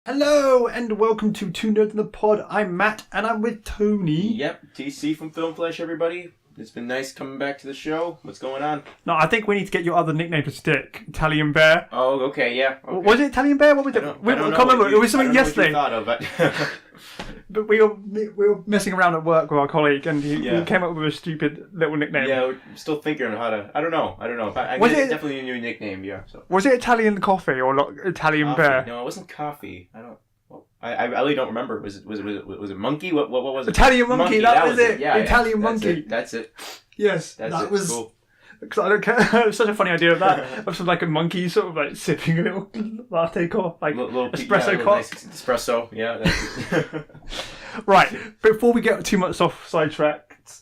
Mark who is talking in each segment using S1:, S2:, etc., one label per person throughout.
S1: Hello and welcome to Two Nerds in the Pod. I'm Matt and I'm with Tony.
S2: Yep, TC from Film Flesh, everybody. It's been nice coming back to the show. What's going on?
S1: No, I think we need to get your other nickname to stick. Italian Bear.
S2: Oh, okay, yeah. Okay.
S1: Was it Italian Bear? What was it?
S2: I don't know.
S1: Remember. It was something yesterday.
S2: I don't know what you thought of,
S1: but we were messing around at work with our colleague and he came up with a stupid little nickname.
S2: Yeah, we're still thinking on how to... I don't know.
S1: Was it
S2: definitely a new nickname, yeah. So.
S1: Was it Italian Coffee or Italian
S2: Coffee.
S1: Bear?
S2: No, it wasn't coffee. I don't... Well, I really don't remember. Was it monkey? What was it?
S1: Italian Monkey, that was it.
S2: Yeah,
S1: Italian
S2: yeah.
S1: Monkey.
S2: That's it.
S1: Yes,
S2: That was cool.
S1: Because I don't care. It was such a funny idea of that. Of some like a monkey sort of like sipping a little latte cup, like little espresso cup.
S2: Nice espresso, yeah.
S1: Right, before we get too much off sidetracked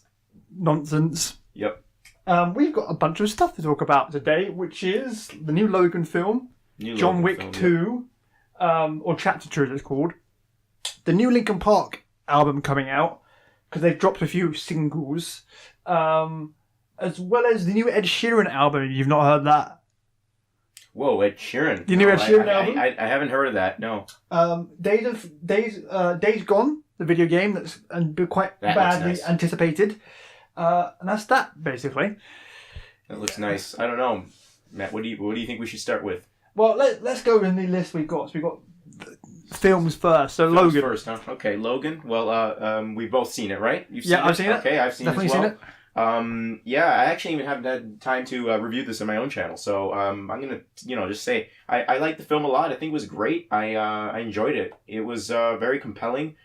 S1: nonsense.
S2: Yep.
S1: We've got a bunch of stuff to talk about today, which is the new Logan film, John Wick 2, or Chapter 2 as it's called. The new Linkin Park album coming out, because they've dropped a few singles. As well as the new Ed Sheeran album, if you've not heard that.
S2: Whoa, Ed Sheeran.
S1: The new Ed Sheeran album?
S2: I haven't heard of that, no.
S1: Days Gone, the video game that's been quite badly anticipated. And that's that, basically.
S2: That looks nice. I don't know. Matt, what do you think we should start with?
S1: Well, let's go in the list we've got. So we've got films first. So
S2: Films
S1: Logan.
S2: first, huh? Okay, Logan. Well, we've both seen it, right? You've seen
S1: I've seen it.
S2: Okay, I've seen
S1: Definitely
S2: it as well.
S1: seen it.
S2: Yeah, I actually even haven't had time to review this on my own channel, so I'm gonna, just say I liked the film a lot. I think it was great. I enjoyed it. It was very compelling.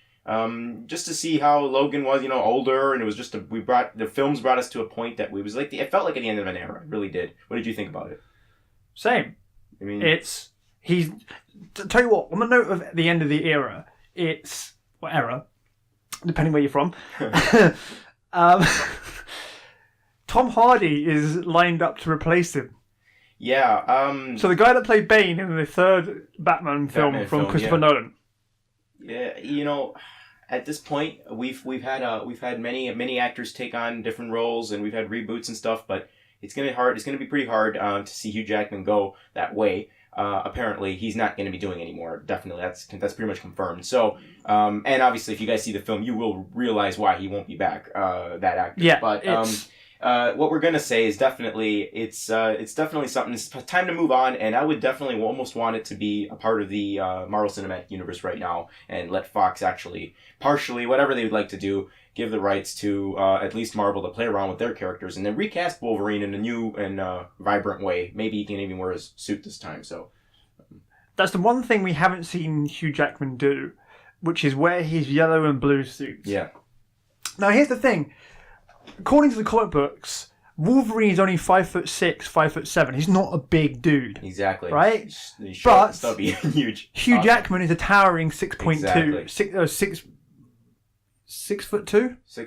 S2: Just to see how Logan was, older, and it was just the films brought us to a point that it felt like at the end of an era. It really did. What did you think about it?
S1: Same.
S2: I mean,
S1: tell you what, on the note of the end of the era, era, depending where you're from. Tom Hardy is lined up to replace him.
S2: Yeah.
S1: So the guy that played Bane in the third Batman film from Christopher Nolan.
S2: Yeah, at this point we've had many actors take on different roles, and we've had reboots and stuff, but it's gonna be pretty hard to see Hugh Jackman go that way. Apparently he's not going to be doing anymore. Definitely, that's pretty much confirmed. So, and obviously, if you guys see the film, you will realize why he won't be back. That actor.
S1: Yeah,
S2: but what we're gonna say is definitely it's definitely something. It's time to move on, and I would definitely almost want it to be a part of the Marvel Cinematic Universe right now, and let Fox actually partially, whatever they would like to do, give the rights to at least Marvel to play around with their characters, and then recast Wolverine in a new and vibrant way. Maybe he can even wear his suit this time. So
S1: that's the one thing we haven't seen Hugh Jackman do, which is wear his yellow and blue suits.
S2: Yeah.
S1: Now here's the thing. According to the comic books, Wolverine is only 5'6", 5'7". He's not a big dude.
S2: Exactly.
S1: Right?
S2: He's short,
S1: but
S2: stubby, huge.
S1: Hugh Jackman is a towering 6'2".
S2: Exactly.
S1: 6'2".
S2: 6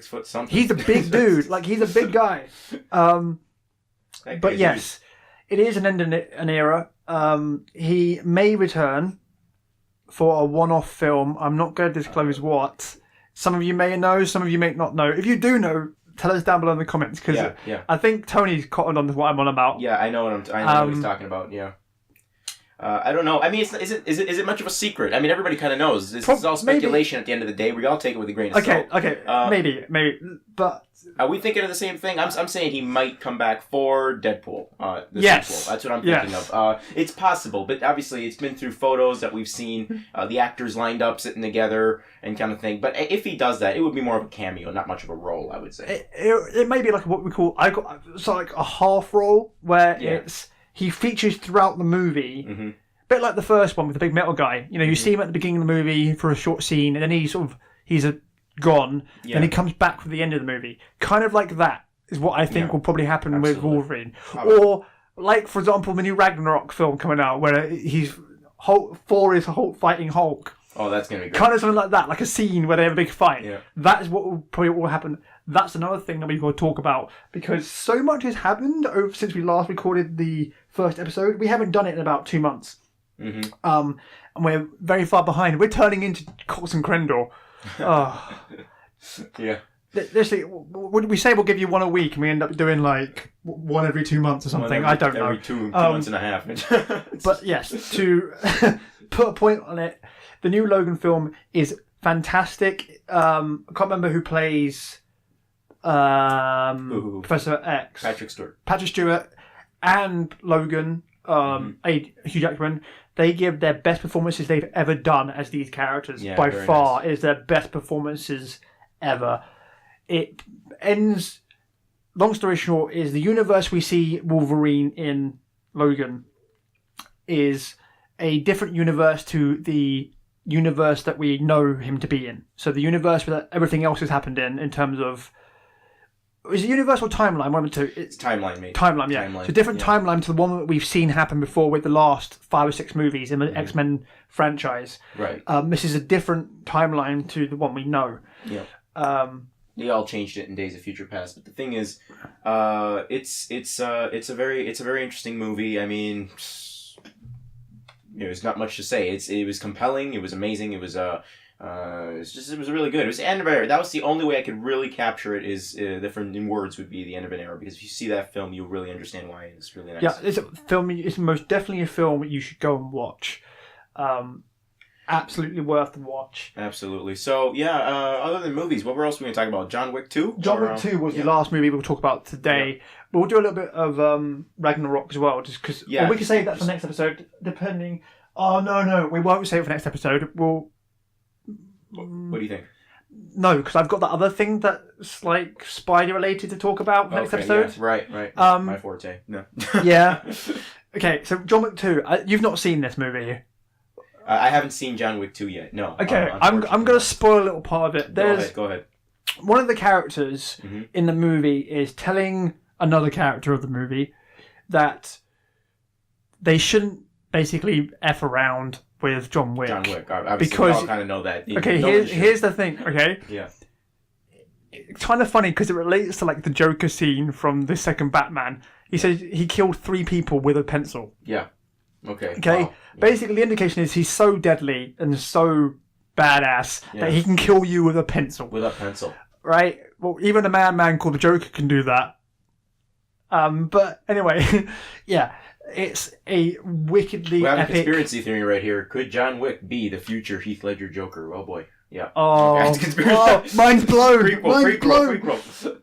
S2: foot something.
S1: He's a big dude. Like, he's a big guy. But yes, it is an end in an era. He may return for a one-off film. I'm not going to disclose what. Some of you may know, some of you may not know. If you do know, tell us down below in the comments, because I think Tony's caught on what I'm on about.
S2: Yeah, I know what he's talking about. Yeah. I don't know. I mean, is it much of a secret? I mean, everybody kind of knows. This is all speculation. Maybe. At the end of the day, we all take it with a grain of salt.
S1: Okay, maybe, but
S2: are we thinking of the same thing? I'm saying he might come back for Deadpool.
S1: Yes,
S2: sequel. That's what I'm thinking of. It's possible, but obviously, it's been through photos that we've seen the actors lined up, sitting together, and kind of thing. But if he does that, it would be more of a cameo, not much of a role, I would say.
S1: It may be like what we call like a half role where he features throughout the movie.
S2: Mm-hmm.
S1: Bit like the first one with the big metal guy. You see him at the beginning of the movie for a short scene, and then he's gone, and he comes back for the end of the movie. Kind of like that is what I think will probably happen with Wolverine. Probably. Or like, for example, the new Ragnarok film coming out where Thor is Hulk fighting Hulk.
S2: Oh, that's going to be great.
S1: Kind of something like that, like a scene where they have a big fight.
S2: Yeah.
S1: That is what probably will happen. That's another thing that we've got to talk about, because so much has happened since we last recorded the first episode. We haven't done it in about 2 months.
S2: Mm-hmm.
S1: And we're very far behind. We're turning into Cox and Crendor.
S2: Yeah.
S1: Literally, we say we'll give you one a week, and we end up doing like one every 2 months or something. I don't know.
S2: Every two months and a half.
S1: But yes, to put a point on it, the new Logan film is fantastic. I can't remember who plays Professor X. Patrick Stewart and Logan, Hugh Jackman. They give their best performances they've ever done as these characters. By far, nice. It is their best performances ever. It ends. Long story short, is the universe we see Wolverine in Logan is a different universe to the universe that we know him to be in. So the universe where everything else has happened in terms of... Is it universe or timeline? One of the two.
S2: It's timeline, mate.
S1: Timeline, yeah. Timeline. So different timeline to the one that we've seen happen before with the last 5 or 6 movies in the X-Men franchise.
S2: Right.
S1: This is a different timeline to the one we know.
S2: Yeah. They all changed it in Days of Future Past, but the thing is, it's a very interesting movie. I mean, there's not much to say. It was compelling. It was amazing. It was it was really good. It was the end of an era. That was the only way I could really capture it. Is different in words would be the end of an era, because if you see that film, you'll really understand why. It's really nice.
S1: Yeah, it's a film. It's most definitely a film that you should go and watch. Absolutely worth the watch.
S2: Absolutely. So, yeah, other than movies, what else are we going to talk about? John Wick 2?
S1: John Wick 2 was the last movie we'll talk about today. Yeah. But we'll do a little bit of Ragnarok as well, just because... Yeah, we can save that for next episode, depending... Oh, no, we won't save it for next episode. We'll...
S2: What do you think?
S1: No, because I've got that other thing that's, like, spider-related to talk about next episode.
S2: Yeah. Right. My forte. No.
S1: Yeah. Okay, so John Wick 2. You've not seen this movie.
S2: I haven't seen John Wick 2 yet. No.
S1: Okay, I'm going to spoil a little part of it.
S2: Go ahead.
S1: One of the characters in the movie is telling another character of the movie that they shouldn't basically F around with John Wick. Obviously, because we all kind
S2: of know that.
S1: Okay, here's the thing, okay?
S2: Yeah.
S1: It's kind of funny because it relates to like the Joker scene from the second Batman. He says he killed 3 people with a pencil.
S2: Yeah. Okay.
S1: Wow. Basically, the indication is he's so deadly and so badass that he can kill you with a pencil.
S2: With a pencil.
S1: Right? Well, even a madman called the Joker can do that. But anyway, yeah, it's a wickedly
S2: we have
S1: epic...
S2: a conspiracy theory right here. Could John Wick be the future Heath Ledger Joker? Oh boy. Yeah.
S1: Oh, mine's blown.
S2: Prequel.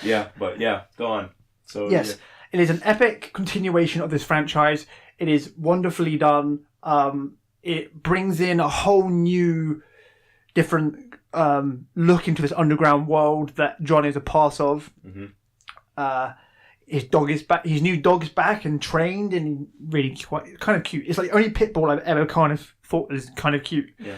S2: Yeah, but yeah, go on. So
S1: yes, it is an epic continuation of this franchise. It is wonderfully done. It brings in a whole new, different look into this underground world that John is a part of. His dog is back. His new dog's back and trained, and really kind of cute. It's like the only pit bull I've ever kind of thought was kind of cute.
S2: Yeah.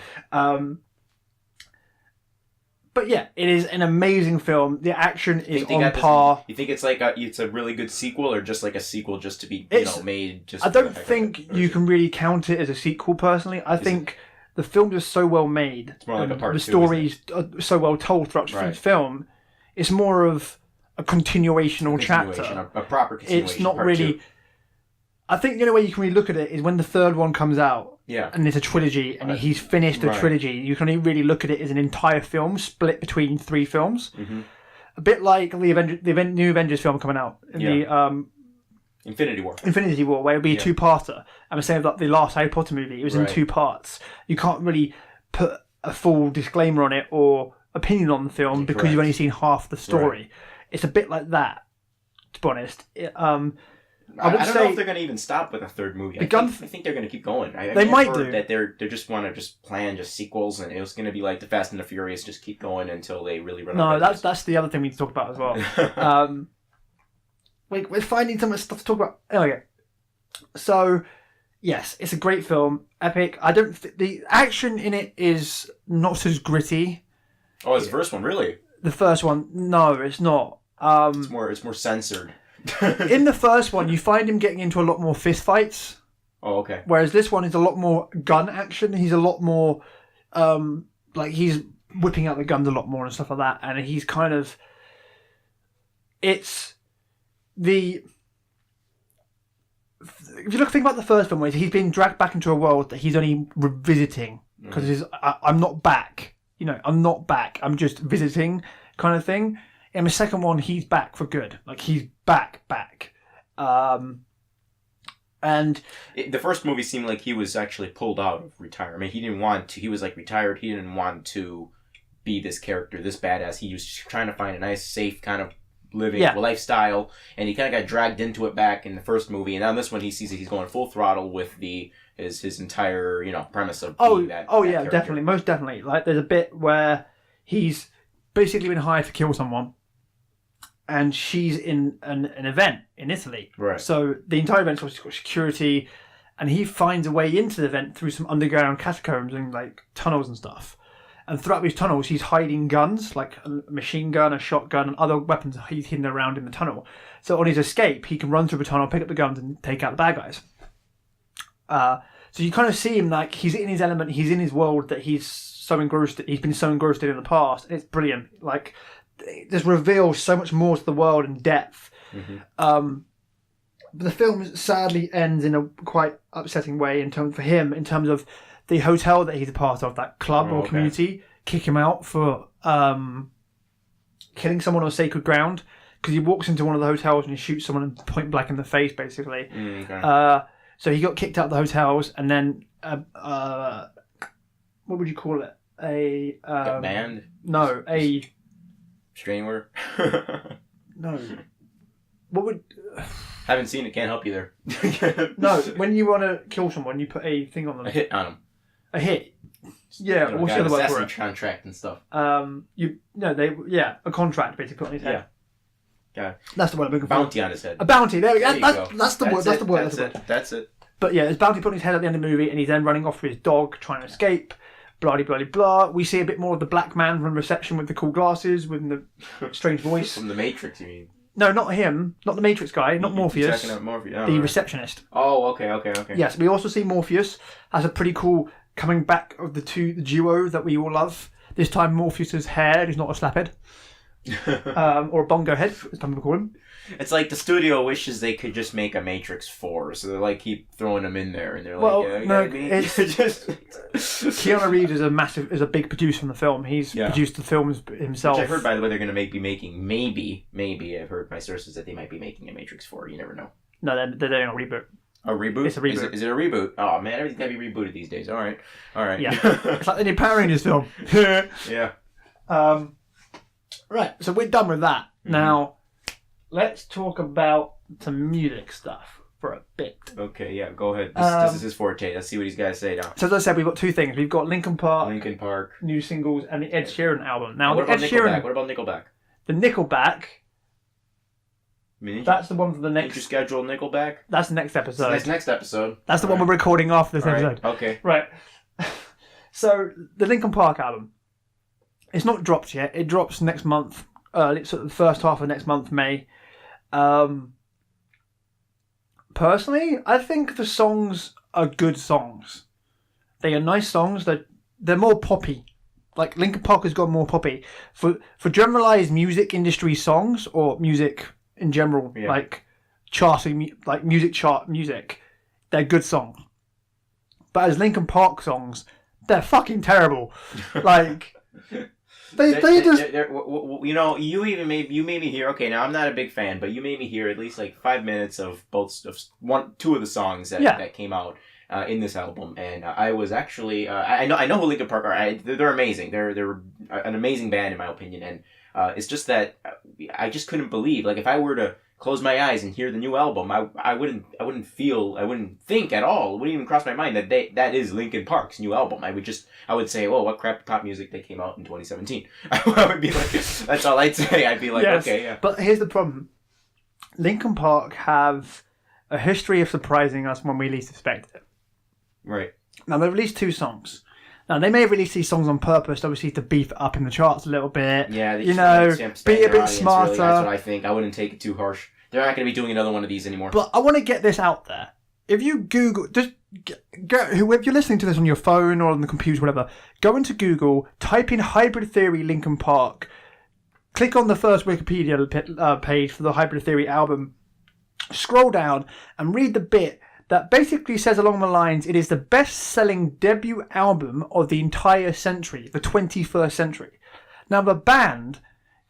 S1: But yeah, it is an amazing film. The action is on par.
S2: You think it's like it's a really good sequel, or just like a sequel just to be made? Just
S1: I don't think you can really count it as a sequel. Personally, I think the film is so well made.
S2: It's more like a part 2.
S1: The stories are so well told throughout the film. It's more of a continuational chapter.
S2: A proper continuation.
S1: It's not really.
S2: 2.
S1: I think the only way you can really look at it is when the third one comes out.
S2: Yeah.
S1: And it's a trilogy, and he's finished a trilogy. You can only really look at it as an entire film split between 3 films. A bit like the new Avengers film coming out in the
S2: Infinity War,
S1: where it would be a 2-parter. And the same with the last Harry Potter movie. It was in 2 parts. You can't really put a full disclaimer on it or opinion on the film because you've only seen half the story. Right. It's a bit like that, to be honest.
S2: I don't know if they're going to even stop with a 3rd movie. I think they're going to keep going.
S1: They might do.
S2: That they just want to plan sequels, and it was going to be like the Fast and the Furious, just keep going until they really run out.
S1: No, that's the other thing we need to talk about as well. We're finding so much stuff to talk about. Okay, so yes, it's a great film, epic. The action in it is not as gritty.
S2: Oh, it's the first one, really?
S1: The first one, no, it's not.
S2: It's more censored.
S1: In the first one, you find him getting into a lot more fist fights.
S2: Oh, okay.
S1: Whereas this one is a lot more gun action. He's a lot more, he's whipping out the guns a lot more and stuff like that. And he's kind of, if you think about the first film, where he's being dragged back into a world that he's only revisiting because I'm not back. I'm not back. I'm just visiting, kind of thing. In the second one, he's back for good. Like, he's back. And
S2: the first movie seemed like he was actually pulled out of retirement. He didn't want to. He was like retired. He didn't want to be this character, this badass. He was trying to find a nice, safe kind of living lifestyle, and he kind of got dragged into it back in the first movie. And now this one, he sees that he's going full throttle with his entire premise of being that.
S1: Oh yeah,
S2: character.
S1: definitely, most definitely. Like there's a bit where he's basically been hired to kill someone. And she's in an event in Italy.
S2: Right.
S1: So the entire event's obviously got security, and he finds a way into the event through some underground catacombs and like tunnels and stuff. And throughout these tunnels, he's hiding guns, like a machine gun, a shotgun, and other weapons he's hidden around in the tunnel. So on his escape, he can run through the tunnel, pick up the guns, and take out the bad guys. So you kind of see him like he's in his element, he's in his world that he's been so engrossed in the past. It's brilliant. Like, this reveals so much more to the world in depth. Mm-hmm. But the film sadly ends in a quite upsetting way for him in terms of the hotel that he's a part of, that club or community, kick him out for killing someone on sacred ground, because he walks into one of the hotels and he shoots someone point blank in the face, basically. So he got kicked out of the hotels, and then what would you call it? A
S2: band?
S1: No, a
S2: restraining order?
S1: No. What would...
S2: Haven't seen it, can't help you there.
S1: No, when you want to kill someone, you put a thing on them.
S2: A hit on them.
S1: A hit? Yeah, what's the other word for it?
S2: Contract and stuff.
S1: A contract basically put on his head.
S2: Yeah.
S1: That's the word I'm looking for.
S2: Bounty on his head.
S1: A bounty, there we go. That's the word.
S2: That's it.
S1: But yeah, his bounty put on his head at the end of the movie, and he's then running off with his dog, trying to escape. Blah, blah, blah, blah. We see a bit more of the black man from reception with the cool glasses, with the strange voice.
S2: From The Matrix, you mean?
S1: No, not him. Not the Matrix guy. Not Morpheus.
S2: Checking out Morpheus.
S1: The receptionist.
S2: Oh, okay.
S1: Yes, we also see Morpheus as a pretty cool coming back of the duo that we all love. This time Morpheus's hair is not a slaphead. Or a bongo head, as some people call him.
S2: It's like the studio wishes they could just make a Matrix 4, so they like keep throwing them in there, and they're
S1: it's just Keanu Reeves is a big producer on the film. He's produced the films himself.
S2: Which I've heard, by the way, they're going to be making maybe I've heard my sources that they might be making a Matrix 4. You never know.
S1: No, they're doing a reboot.
S2: A reboot?
S1: It's a reboot.
S2: Is it a reboot? Oh man, everything's got to be rebooted these days. All right.
S1: Yeah, it's like the new Power Rangers film.
S2: Yeah.
S1: Right, so we're done with that. Mm-hmm. Now, let's talk about some music stuff for a bit.
S2: Okay, yeah, go ahead. This is his forte. Let's see what he's got to say now.
S1: So as I said, we've got two things. We've got Linkin Park, new singles, and the Ed Sheeran album. Now,
S2: what about Nickelback?
S1: The Nickelback. That's the one for the next...
S2: Schedule Nickelback?
S1: That's the next episode.
S2: That's next episode.
S1: That's the one we're recording after this episode.
S2: Okay.
S1: Right. So, the Linkin Park album. It's not dropped yet. It drops next month. Sort of the first half of next month, May. Personally, I think the songs are good songs. They are nice songs. They're more poppy. Like, Linkin Park has got more poppy. For generalised music industry songs, or music in general, like charting, like music chart music, they're good songs. But as Linkin Park songs, they're fucking terrible. Like... They just...
S2: You know, you made me hear... Okay, now I'm not a big fan, but you made me hear at least like 5 minutes of two of the songs that came out in this album, and I was actually... I know who Linkin Park are. They're amazing. They're an amazing band in my opinion, and it's just that I just couldn't believe, like, if I were to close my eyes and hear the new album, I wouldn't think at all. It wouldn't even cross my mind that is Linkin Park's new album. I would say, oh, what crap pop music they came out in 2017. I would be like, that's all I'd say. I'd be like, yes, okay, yeah.
S1: But here's the problem. Linkin Park have a history of surprising us when we least expect it.
S2: Right.
S1: Now, they've released 2 songs. Now, they may have released these songs on purpose, obviously, to beef it up in the charts a little bit.
S2: Yeah,
S1: be a bit smarter.
S2: Really, that's what I think. I wouldn't take it too harsh. They're not going to be doing another one of these anymore.
S1: But I want to get this out there. If you Google, just if you're listening to this on your phone or on the computer, whatever, go into Google, type in Hybrid Theory Linkin Park, click on the first Wikipedia page for the Hybrid Theory album, scroll down and read the bit that basically says along the lines, it is the best-selling debut album of the entire century, the 21st century. Now, the band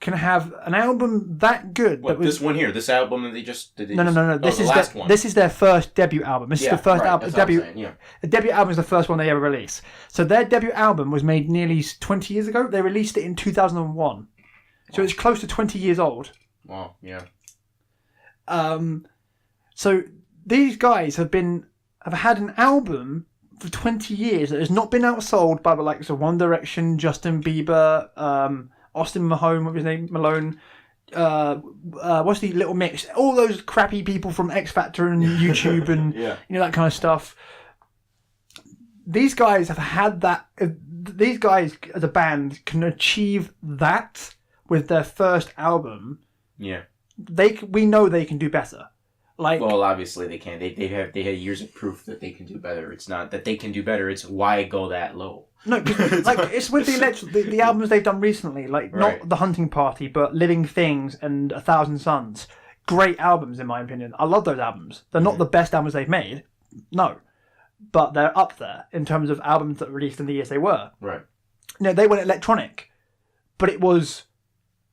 S1: can have an album that good.
S2: What, this one here, this album that they just...
S1: No. This is their first debut album. This is the first album. The debut album is the first one they ever released. So their debut album was made nearly 20 years ago. They released it in 2001. So it's close to 20 years old.
S2: Wow, yeah.
S1: So these guys have had an album for 20 years that has not been outsold by the likes of One Direction, Justin Bieber, Austin Mahone, what was his name? Malone. What's the Little Mix? All those crappy people from X Factor and YouTube and that kind of stuff. These guys have had that. These guys as a band can achieve that with their first album.
S2: Yeah.
S1: We know they can do better.
S2: Well, obviously they can. They had years of proof that they can do better. It's not that they can do better. It's why go that low.
S1: No, it's with the albums they've done recently, not The Hunting Party, but Living Things and 1,000 Suns. Great albums, in my opinion. I love those albums. They're not the best albums they've made, no, but they're up there in terms of albums that were released in the years they were.
S2: Right.
S1: They went electronic, but it was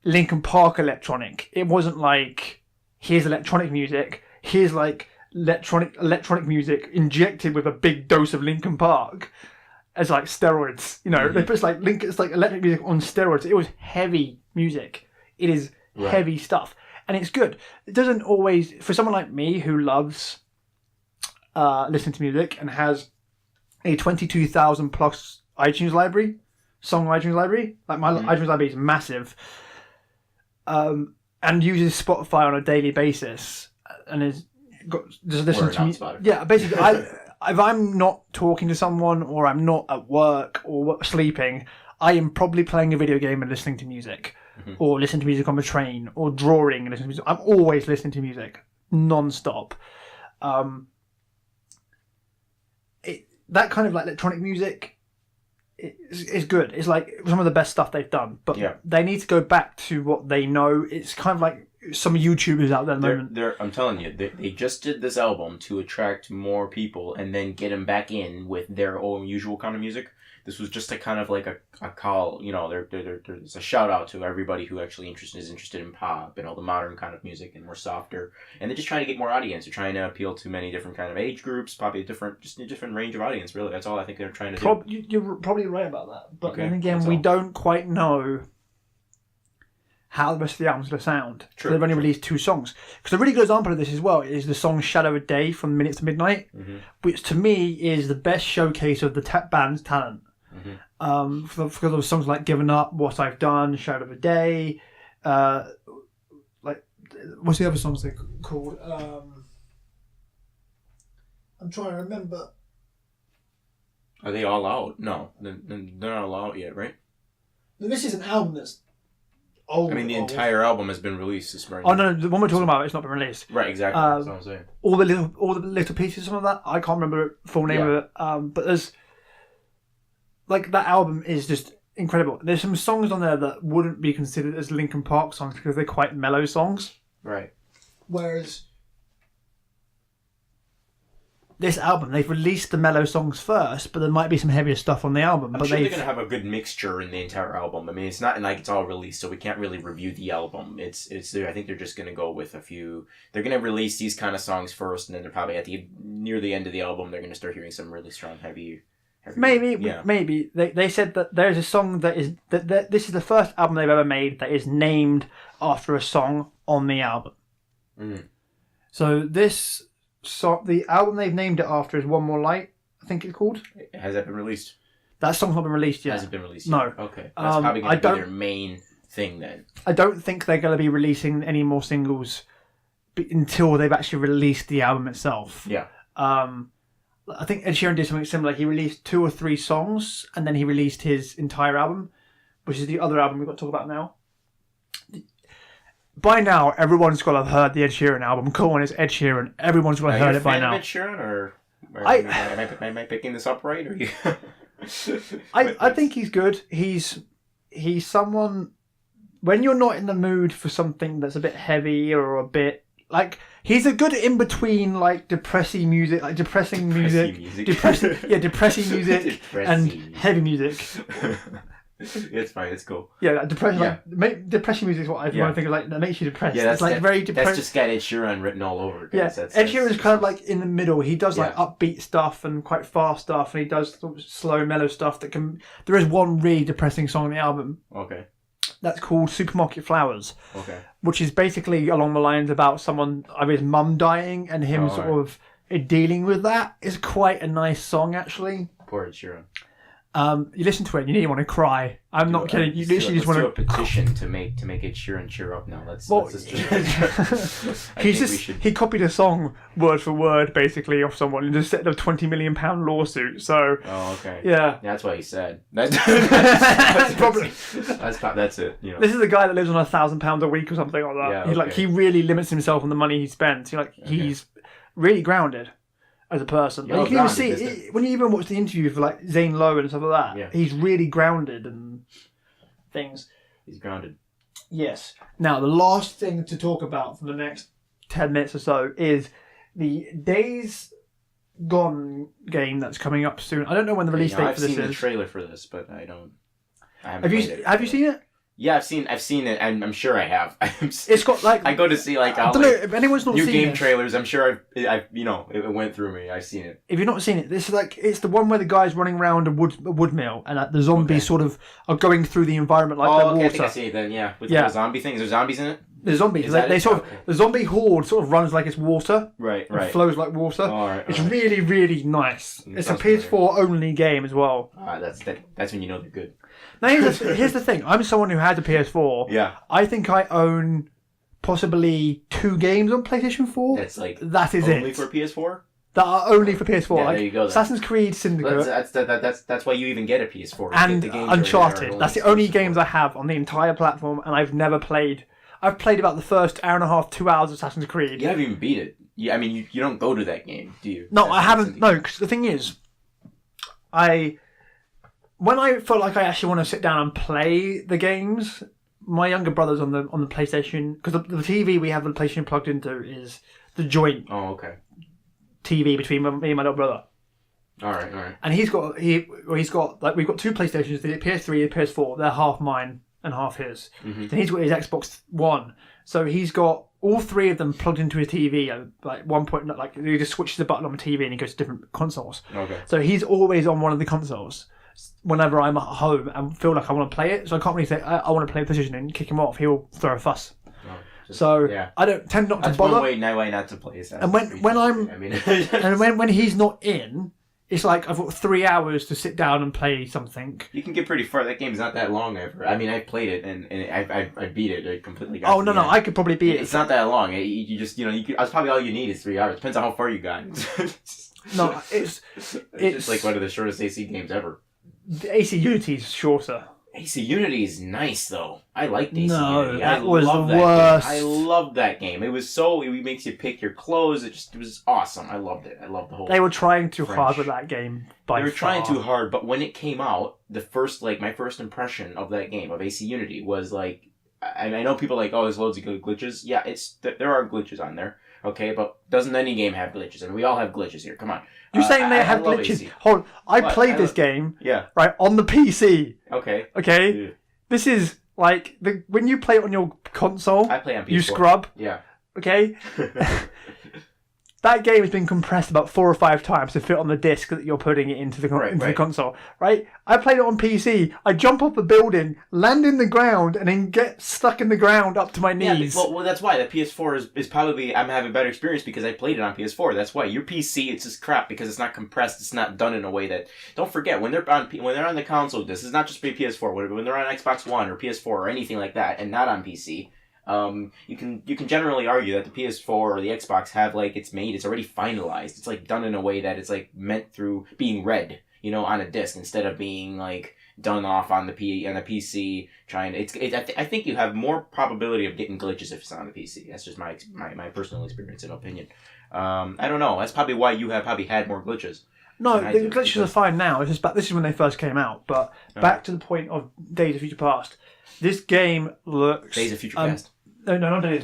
S1: Linkin Park electronic. It wasn't like here's electronic music. Here's electronic music injected with a big dose of Linkin Park as steroids. It's like electric music on steroids. It was heavy music. It is heavy stuff, and it's good. It doesn't always, for someone like me who loves listening to music and has a 22,000 plus iTunes library, song iTunes library. Like my iTunes library is massive, and uses Spotify on a daily basis. And just listen to me. Yeah, basically, if I'm not talking to someone or I'm not at work or sleeping, I am probably playing a video game and listening to music, or listening to music on the train, or drawing and listening to music. I'm always listening to music, non-stop. That kind of electronic music is good. It's some of the best stuff they've done, but they need to go back to what they know. It's kind of like some YouTubers out there at the moment.
S2: I'm telling you, they just did this album to attract more people and then get them back in with their own usual kind of music. This was just a kind of like a call, there's a shout out to everybody who actually is interested in pop and all the modern kind of music and more softer. And they're just trying to get more audience. They're trying to appeal to many different kind of age groups, probably a different range of audience, really. That's all I think they're trying to do.
S1: You're probably right about that. But then again, we don't quite know how the rest of the album's going to sound. True. They've only released 2 songs. Because a really good example of this as well is the song Shadow of Day from Minutes to Midnight, which to me is the best showcase of the band's talent. Because of songs like Given Up, What I've Done, Shadow of a Day, what's the other songs they're called? I'm trying to remember.
S2: Are they all out? No, they're not all out yet, right?
S1: This is an album that's old.
S2: The entire album has been released this spring.
S1: Oh no, the one we're talking about, it's not been released.
S2: Right, exactly. That's what I'm saying.
S1: All the little pieces, some of that, I can't remember the full name of it. But there's that album is just incredible. There's some songs on there that wouldn't be considered as Linkin Park songs because they're quite mellow songs.
S2: Right.
S1: Whereas this album, they've released the mellow songs first, but there might be some heavier stuff on the album.
S2: I'm sure they're going to have a good mixture in the entire album. It's not like it's all released, so we can't really review the album. I think they're just going to go with a few. They're going to release these kind of songs first, and then they're probably near the end of the album, they're going to start hearing some really strong, heavy.
S1: Maybe they said that there's a song that this is the first album they've ever made that is named after a song on the album. So this the album they've named it after is One More Light, I think it's called.
S2: Has that been released?
S1: That song's not been released yet.
S2: Has it been released
S1: yet?
S2: No. Okay. That's probably going to be their main thing then. I
S1: don't think they're going to be releasing any more singles until they've actually released the album itself.
S2: Yeah.
S1: I think Ed Sheeran did something similar. He released 2 or 3 songs, and then he released his entire album, which is the other album we've got to talk about now. By now, everyone's got to have heard the Ed Sheeran album. Come on, it's Ed Sheeran. Everyone's got to have heard it by now.
S2: Are you a fan of Ed Sheeran, or am I picking this up right? Or you?
S1: I think he's good. He's someone, when you're not in the mood for something that's a bit heavy or a bit he's a good in between depressing music and heavy music.
S2: It's fine. It's cool.
S1: Yeah, like depression. Yeah. Like, depression music is what I think of, like that makes you depressed.
S2: Yeah,
S1: it's like very depressed.
S2: That's just got Ed Sheeran written all over it.
S1: Yeah, Ed Sheeran's kind of like in the middle. He does like upbeat stuff and quite fast stuff, and he does sort of slow, mellow stuff that can. There is one really depressing song on the album.
S2: Okay.
S1: That's called Supermarket Flowers.
S2: Okay.
S1: Which is basically along the lines about someone, his mum dying, and him of dealing with that. It's quite a nice song, actually.
S2: Poor Ed Sheeran.
S1: You listen to it and you nearly want to cry. I'm not kidding. You literally just want to.
S2: Let's do a petition to make Ed Sheeran cheer up now.
S1: He copied a song word for word basically off someone and just set a £20 million lawsuit. So.
S2: Oh, okay.
S1: Yeah.
S2: That's what he said. That's
S1: probably.
S2: That's it. You know.
S1: This is a guy that lives on £1,000 a week or something like that.
S2: Yeah,
S1: He really limits himself on the money he spends. He's really grounded. As a person, you can even see when you even watch the interview for like Zane Lowe and stuff like that. Yeah. He's really grounded and things.
S2: He's grounded.
S1: Yes. Now the last thing to talk about for the next 10 minutes or so is the Days Gone game that's coming up soon. I don't know when the release date for this is.
S2: I've seen the trailer for this, but I haven't
S1: have you seen it?
S2: Yeah, I've seen it, and I'm sure I have.
S1: It's got like
S2: I go to see like
S1: I don't know if anyone's not
S2: new
S1: seen
S2: game trailers. I'm sure I've it went through me. I've seen it.
S1: If you've not seen it, it's the one where the guy's running around a wood mill, and the zombies sort of are going through the environment like water.
S2: I think I see it then. Yeah, with the zombie things. There's zombies in it.
S1: There's zombies. The zombie horde sort of runs like it's water.
S2: Right.
S1: It flows like water. It's really, really nice. It's a PS4 only game as well.
S2: That's when you know they're good.
S1: Now here's the thing. I'm someone who has a PS4.
S2: Yeah.
S1: I think I own possibly 2 games on PlayStation 4. That is
S2: only for PS4.
S1: That are only for PS4.
S2: Yeah, there you go.
S1: Assassin's Creed Syndicate.
S2: That's why you even get a PS4.
S1: And Uncharted. That's the only games I have on the entire platform, and I've never played. I've played about the first hour and a half, 2 hours of Assassin's Creed.
S2: You haven't even beat it. I mean, you don't go to that game, do you?
S1: No, I haven't. No, because the thing is, when I feel like I actually want to sit down and play the games, my younger brother's on the PlayStation, because the TV we have the PlayStation plugged into is the joint TV between me and my little brother.
S2: All right.
S1: And he's got like we've got 2 PlayStations, the PS3 and the PS4. They're half mine and half his.
S2: Mm-hmm.
S1: Then he's got his Xbox One, so he's got all 3 of them plugged into his TV. At like one point, like he just switches the button on the TV and he goes to different consoles.
S2: Okay.
S1: So he's always on one of the consoles whenever I'm at home and feel like I want to play it. So I can't really say I want to play PlayStation and kick him off. He'll throw a fuss. I don't tend not to bother.
S2: That's one way not to play.
S1: And when he's not in, it's like I've got 3 hours to sit down and play something.
S2: You can get pretty far. That game's not that long ever. I mean, I played it and I beat it. I completely got
S1: Oh, no, I could probably beat it.
S2: It's not that long. You just, that's probably all you need is 3 hours. Depends on how far you got.
S1: No, it's
S2: like one of the shortest AC games ever.
S1: The AC Unity is shorter.
S2: AC Unity is nice, though. I liked AC
S1: Unity.
S2: That
S1: was
S2: the
S1: worst.
S2: Game. I loved that game. It makes you pick your clothes. It was awesome. I loved it. I loved the whole.
S1: They were trying too hard with that game. They were
S2: trying too hard, but when it came out, my first impression of that game of AC Unity was like, I know people are like, oh, there's loads of glitches. Yeah, there are glitches on there. Okay, but doesn't any game have glitches? I mean, we all have glitches here. Come on.
S1: You're saying they have glitches? Hold on. I played this game.
S2: Yeah.
S1: Right on the PC.
S2: Okay.
S1: Yeah. This is like when you play it on your console.
S2: I play on PS4.
S1: You scrub.
S2: Yeah.
S1: Okay. That game has been compressed about 4 or 5 times to fit on the disc that you're putting it into the console, right? I played it on PC. I jump off a building, land in the ground, and then get stuck in the ground up to my knees.
S2: Yeah, well, that's why the PS4 is probably I'm having a better experience because I played it on PS4. That's why your PC it's just crap because it's not compressed. It's not done in a way that. Don't forget when they're on the console. This is not just for PS4. When they're on Xbox One or PS4 or anything like that, and not on PC. You can generally argue that the PS4 or the Xbox have it's already finalized. It's like done in a way that it's like meant through being read, on a disc instead of being like done off on the PC. I think you have more probability of getting glitches if it's on the PC. That's just my personal experience and opinion. I don't know. That's probably why you have probably had more glitches.
S1: No, the glitches are fine now. It's just this is when they first came out. But back to the point of Days of Future Past. This game looks...
S2: Days of Future Past.
S1: No, not Days.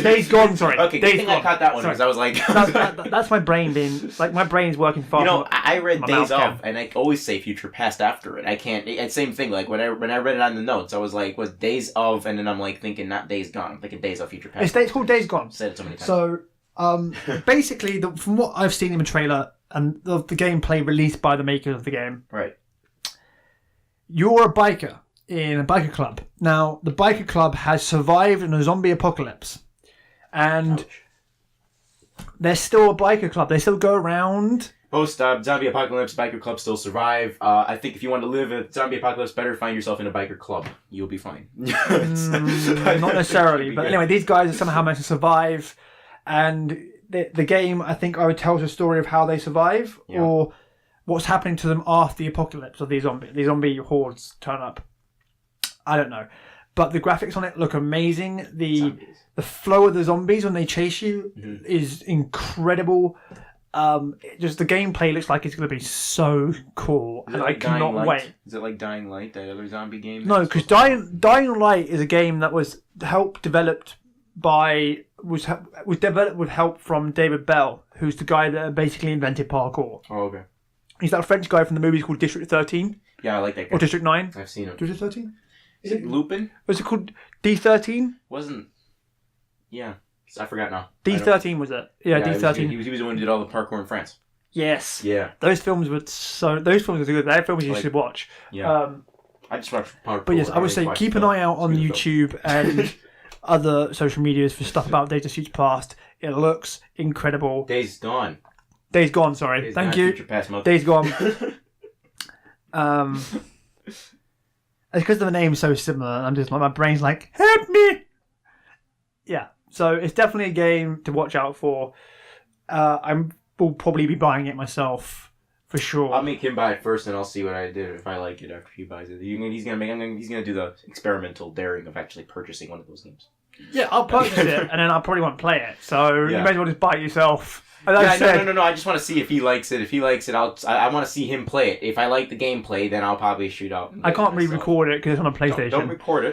S1: Days Gone. Sorry.
S2: Okay,
S1: Days
S2: I
S1: Gone.
S2: caught that one
S1: Sorry.
S2: because I was like,
S1: that's my brain being like my brain's working far.
S2: You know,
S1: from
S2: I read
S1: my
S2: Days
S1: mouth can.
S2: Of, and I always say future past after it. I can't. It's same thing. Like when I read it on the notes, I was like, was Days Of, and then I'm like thinking not Days Gone. I'm thinking Days Of future past.
S1: It's called Days Gone.
S2: Said it so many times.
S1: So, basically, from what I've seen in the trailer and the gameplay released by the makers of the game,
S2: right,
S1: you're a biker in a biker club. Now, the biker club has survived in a zombie apocalypse, and they're still a biker club. They still go around.
S2: Post zombie apocalypse, biker club still survive. I think if you want to live a zombie apocalypse better, find yourself in a biker club. You'll be fine.
S1: Not necessarily, but anyway, these guys are somehow managed to survive, and the game, I think, either tells a story of how they survive or what's happening to them after the apocalypse of these zombie hordes turn up. I don't know, but the graphics on it look amazing. The flow of the zombies when they chase you is incredible. Just the gameplay looks like it's going to be so cool, and I cannot wait.
S2: Is it like Dying Light, that other zombie game?
S1: No, because Dying Light is a game that was developed with help from David Bell, who's the guy that basically invented parkour.
S2: Oh, okay.
S1: He's that French guy from the movies called District 13.
S2: Yeah, I like that guy.
S1: Or District 9.
S2: I've seen him.
S1: District 13?
S2: Is it Lupin?
S1: Was it called D13?
S2: Wasn't. Yeah. I forgot now.
S1: D13 was it? Yeah, D13.
S2: He was the one who did all the parkour in France.
S1: Yes.
S2: Yeah.
S1: Those films were good. They're films you should watch.
S2: Yeah. I just watched parkour.
S1: But yes, I would say keep an eye out on YouTube and other social medias for stuff about Days of Future Past. It looks incredible.
S2: Days Gone.
S1: Days Gone, sorry.
S2: Days
S1: Thank
S2: Gone,
S1: you.
S2: Future Past,
S1: Days Gone. It's because the name's so similar, and I'm just like, my brain's like, help me! Yeah, so it's definitely a game to watch out for. I will probably be buying it myself, for sure.
S2: I'll make him buy it first, and I'll see what I do if I like it after he buys it. He's gonna do the experimental daring of actually purchasing one of those games.
S1: Yeah, I'll purchase it, and then I probably won't play it. So you may as well just buy it yourself.
S2: No. I just want to see if he likes it. If he likes it, I want to see him play it. If I like the gameplay, then I'll probably shoot out.
S1: I can't re-record it because it's on a PlayStation.
S2: Don't record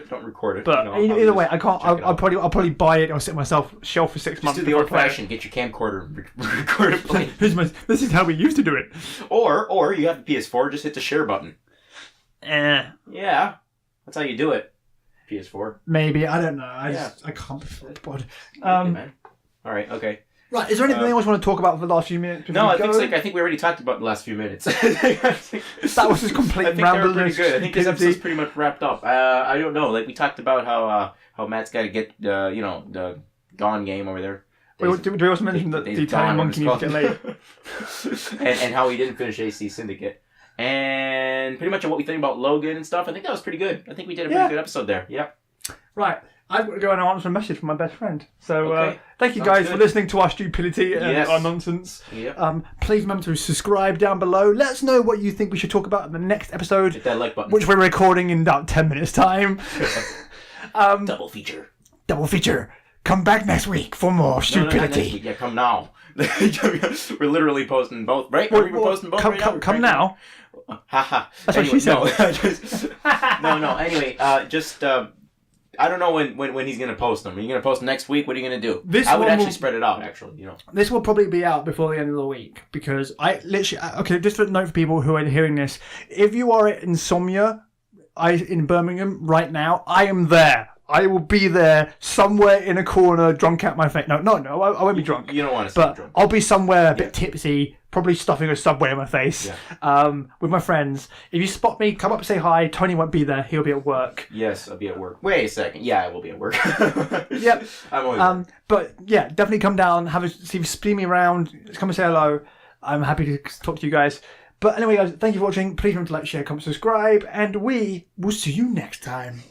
S2: it.
S1: But either way, I can't. I'll probably buy it. I'll sit myself shelf for 6 months.
S2: Just do the old-fashioned. Get your camcorder, record it, play.
S1: This is how we used to do it.
S2: Or you have the PS4. Just hit the share button. Yeah, that's how you do it. PS4.
S1: Maybe, I don't know. I can't be bothered.
S2: Man. All right. Okay.
S1: Right, is there anything else you want to talk about for the last few minutes?
S2: No, I think we already talked about the last few minutes.
S1: That was just complete ramble.
S2: I think they were pretty good. I think this episode's pretty much wrapped up. I don't know. Like we talked about how Matt's got to get the Gone game over there.
S1: Do we also mention that the Italian monkey needs to get laid?
S2: and how he didn't finish AC Syndicate. And pretty much what we think about Logan and stuff. I think that was pretty good. I think we did a pretty good episode there. Yep.
S1: Right. I've got to go and answer a message from my best friend. So thank you guys for listening to our stupidity and our nonsense.
S2: Yep.
S1: Please remember to subscribe down below. Let us know what you think we should talk about in the next episode.
S2: Hit that like button.
S1: Which we're recording in about 10 minutes time.
S2: Double feature.
S1: Come back next week for more stupidity.
S2: No, next week. Yeah, come now. We're literally posting both, right? We're posting both right now.
S1: Come now.
S2: Haha.
S1: That's
S2: anyway,
S1: what she said.
S2: No. Anyway, I don't know when he's gonna post them. Are you gonna post them next week? What are you gonna do? I would actually spread it out. Actually,
S1: This will probably be out before the end of the week because I literally just a note for people who are hearing this: if you are at Insomnia, in Birmingham right now, I am there. I will be there somewhere in a corner, drunk out my face. No, I won't be drunk.
S2: You don't want to
S1: be
S2: drunk.
S1: I'll be somewhere a bit tipsy, probably stuffing a Subway in my face, with my friends. If you spot me, come up and say hi. Tony won't be there. He'll be at work.
S2: Yes, I'll be at work. Wait a second. Yeah, I will be at work.
S1: Yep.
S2: I'm always
S1: but yeah, definitely come down, see me around, come and say hello. I'm happy to talk to you guys. But anyway, guys, thank you for watching. Please remember to like, share, comment, subscribe, and we will see you next time.